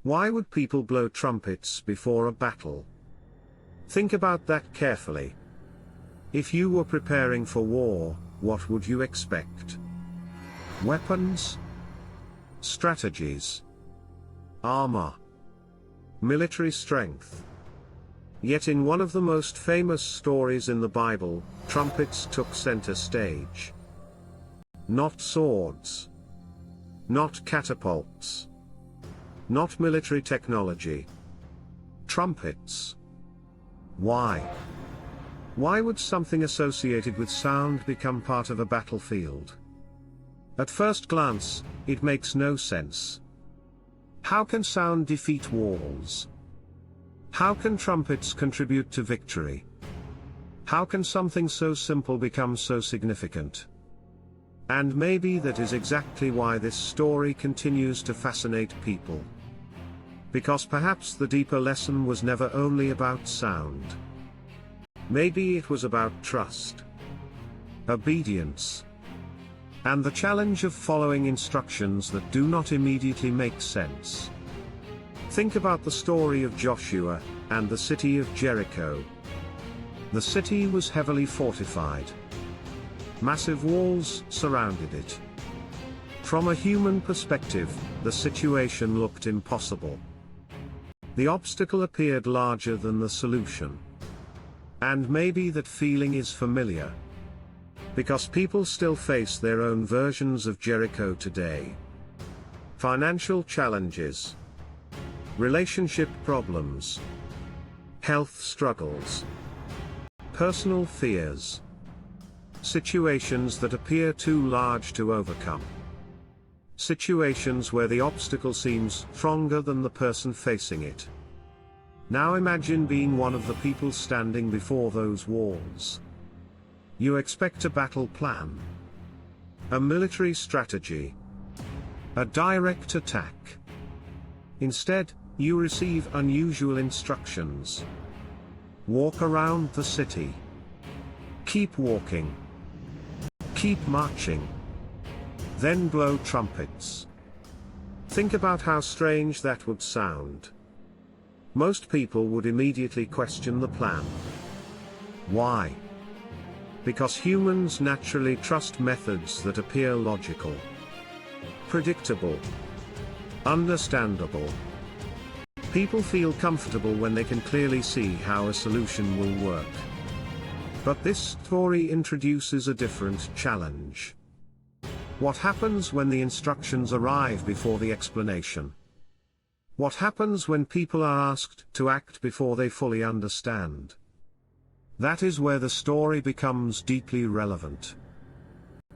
Why would people blow trumpets before a battle? Think about that carefully. If you were preparing for war, what would you expect? Weapons? Strategies? Armor? Military strength? Yet in one of the most famous stories in the Bible, trumpets took center stage. Not swords. Not catapults. Not military technology. Trumpets. Why? Why would something associated with sound become part of a battlefield? At first glance, it makes no sense. How can sound defeat walls? How can trumpets contribute to victory? How can something so simple become so significant? And maybe that is exactly why this story continues to fascinate people. Because perhaps the deeper lesson was never only about sound. Maybe it was about trust, obedience, and the challenge of following instructions that do not immediately make sense. Think about the story of Joshua and the city of Jericho. The city was heavily fortified. Massive walls surrounded it. From a human perspective, the situation looked impossible. The obstacle appeared larger than the solution. And maybe that feeling is familiar. Because people still face their own versions of Jericho today. Financial challenges, relationship problems, health struggles, personal fears, situations that appear too large to overcome. Situations where the obstacle seems stronger than the person facing it. Now imagine being one of the people standing before those walls. You expect a battle plan, a military strategy, a direct attack. Instead, you receive unusual instructions. Walk around the city. Keep walking. Keep marching. Then blow trumpets. Think about how strange that would sound. Most people would immediately question the plan. Why? Because humans naturally trust methods that appear logical, predictable, understandable. People feel comfortable when they can clearly see how a solution will work. But this story introduces a different challenge. What happens when the instructions arrive before the explanation? What happens when people are asked to act before they fully understand? That is where the story becomes deeply relevant.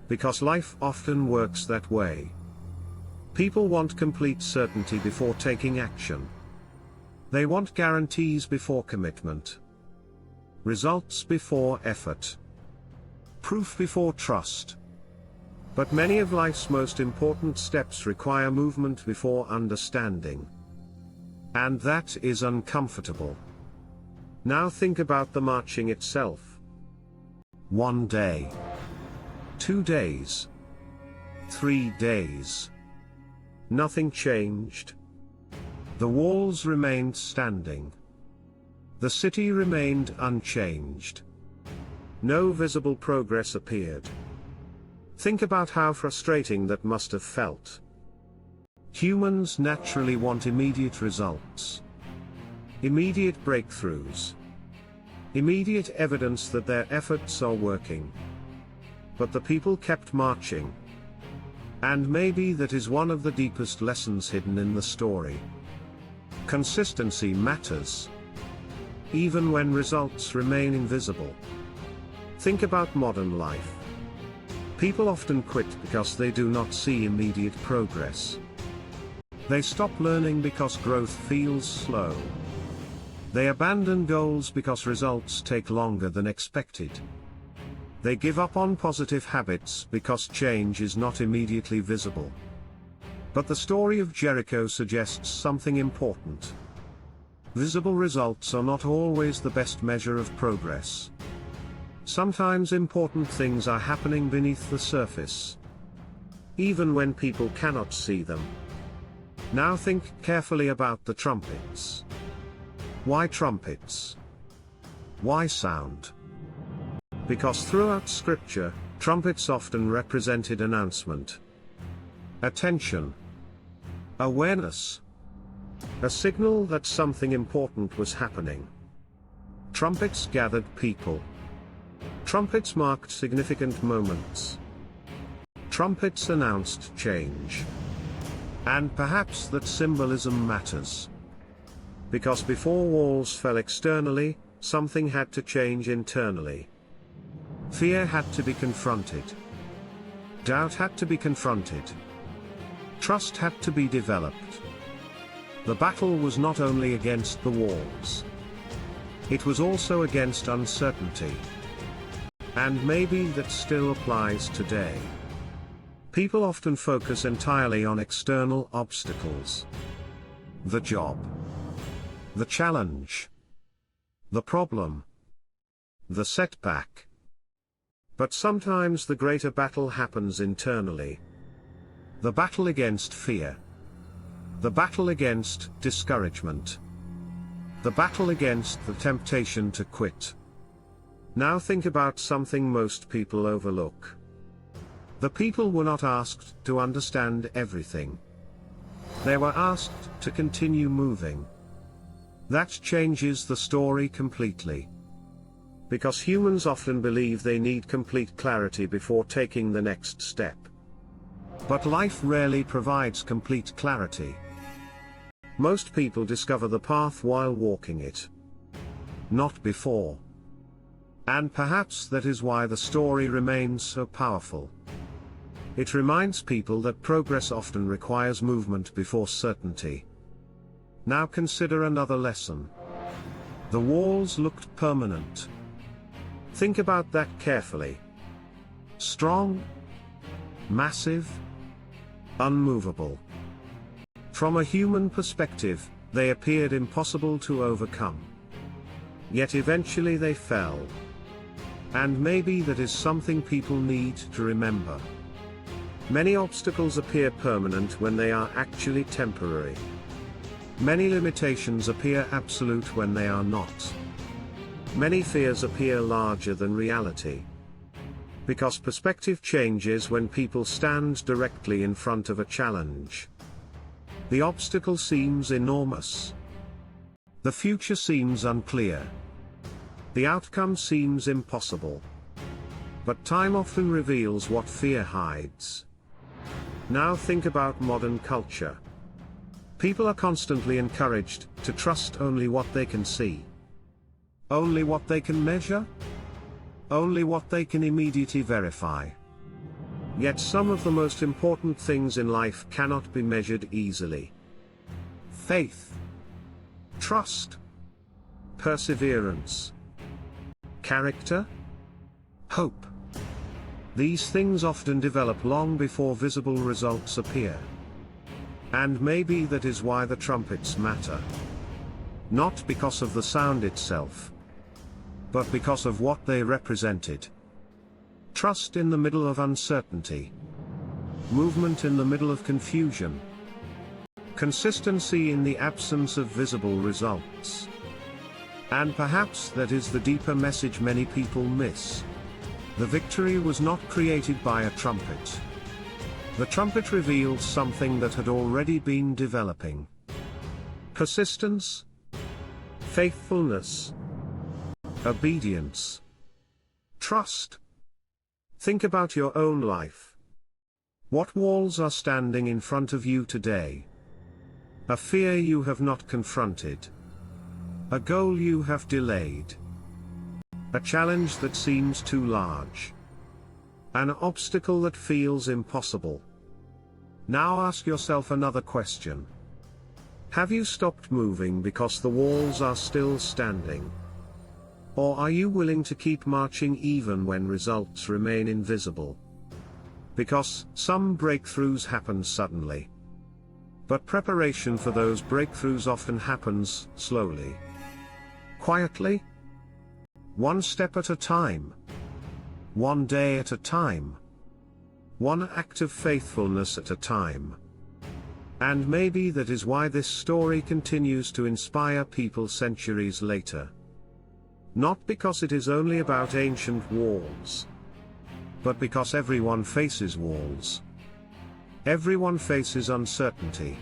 Because life often works that way. People want complete certainty before taking action. They want guarantees before commitment. Results before effort. Proof before trust. But many of life's most important steps require movement before understanding. And that is uncomfortable. Now think about the marching itself. 1 day. 2 days. 3 days. Nothing changed. The walls remained standing. The city remained unchanged. No visible progress appeared. Think about how frustrating that must have felt. Humans naturally want immediate results. Immediate breakthroughs. Immediate evidence that their efforts are working. But the people kept marching. And maybe that is one of the deepest lessons hidden in the story. Consistency matters. Even when results remain invisible. Think about modern life. People often quit because they do not see immediate progress. They stop learning because growth feels slow. They abandon goals because results take longer than expected. They give up on positive habits because change is not immediately visible. But the story of Jericho suggests something important. Visible results are not always the best measure of progress. Sometimes important things are happening beneath the surface. Even when people cannot see them. Now think carefully about the trumpets. Why trumpets? Why sound? Because throughout Scripture, trumpets often represented announcement, attention, awareness, a signal that something important was happening. Trumpets gathered people. Trumpets marked significant moments. Trumpets announced change. And perhaps that symbolism matters. Because before walls fell externally, something had to change internally. Fear had to be confronted. Doubt had to be confronted. Trust had to be developed. The battle was not only against the walls. It was also against uncertainty. And maybe that still applies today. People often focus entirely on external obstacles. The job. The challenge. The problem. The setback. But sometimes the greater battle happens internally. The battle against fear. The battle against discouragement. The battle against the temptation to quit. Now think about something most people overlook. The people were not asked to understand everything. They were asked to continue moving. That changes the story completely. Because humans often believe they need complete clarity before taking the next step. But life rarely provides complete clarity. Most people discover the path while walking it, not before. And perhaps that is why the story remains so powerful. It reminds people that progress often requires movement before certainty. Now consider another lesson. The walls looked permanent. Think about that carefully. Strong, massive, unmovable. From a human perspective, they appeared impossible to overcome. Yet eventually they fell. And maybe that is something people need to remember. Many obstacles appear permanent when they are actually temporary. Many limitations appear absolute when they are not. Many fears appear larger than reality. Because perspective changes when people stand directly in front of a challenge. The obstacle seems enormous. The future seems unclear. The outcome seems impossible. But time often reveals what fear hides. Now think about modern culture. People are constantly encouraged to trust only what they can see. Only what they can measure? Only what they can immediately verify. Yet some of the most important things in life cannot be measured easily. Faith, trust, perseverance, character, hope. These things often develop long before visible results appear. And maybe that is why the trumpets matter. Not because of the sound itself, but because of what they represented. Trust in the middle of uncertainty. Movement in the middle of confusion. Consistency in the absence of visible results. And perhaps that is the deeper message many people miss. The victory was not created by a trumpet. The trumpet revealed something that had already been developing. Persistence, faithfulness, obedience, trust. Think about your own life. What walls are standing in front of you today? A fear you have not confronted. A goal you have delayed. A challenge that seems too large. An obstacle that feels impossible. Now ask yourself another question. Have you stopped moving because the walls are still standing? Or are you willing to keep marching even when results remain invisible? Because some breakthroughs happen suddenly. But preparation for those breakthroughs often happens slowly. Quietly. One step at a time. One day at a time. One act of faithfulness at a time. And maybe that is why this story continues to inspire people centuries later. Not because it is only about ancient walls, but because everyone faces walls. Everyone faces uncertainty.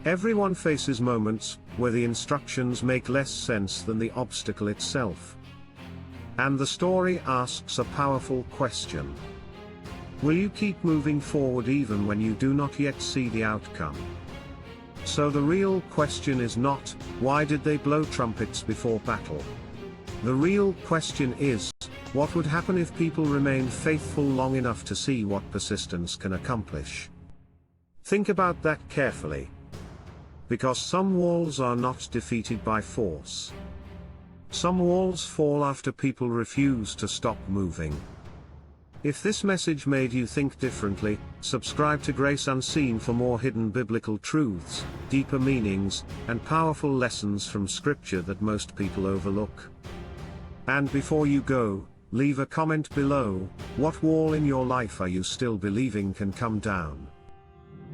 Everyone faces moments where the instructions make less sense than the obstacle itself. And the story asks a powerful question. Will you keep moving forward even when you do not yet see the outcome? So the real question is not, why did they blow trumpets before battle? The real question is, what would happen if people remained faithful long enough to see what persistence can accomplish? Think about that carefully. Because some walls are not defeated by force. Some walls fall after people refuse to stop moving. If this message made you think differently, subscribe to Grace Unseen for more hidden biblical truths, deeper meanings, and powerful lessons from Scripture that most people overlook. And before you go, leave a comment below. What wall in your life are you still believing can come down?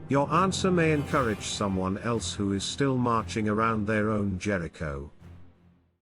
Your answer may encourage someone else who is still marching around their own Jericho.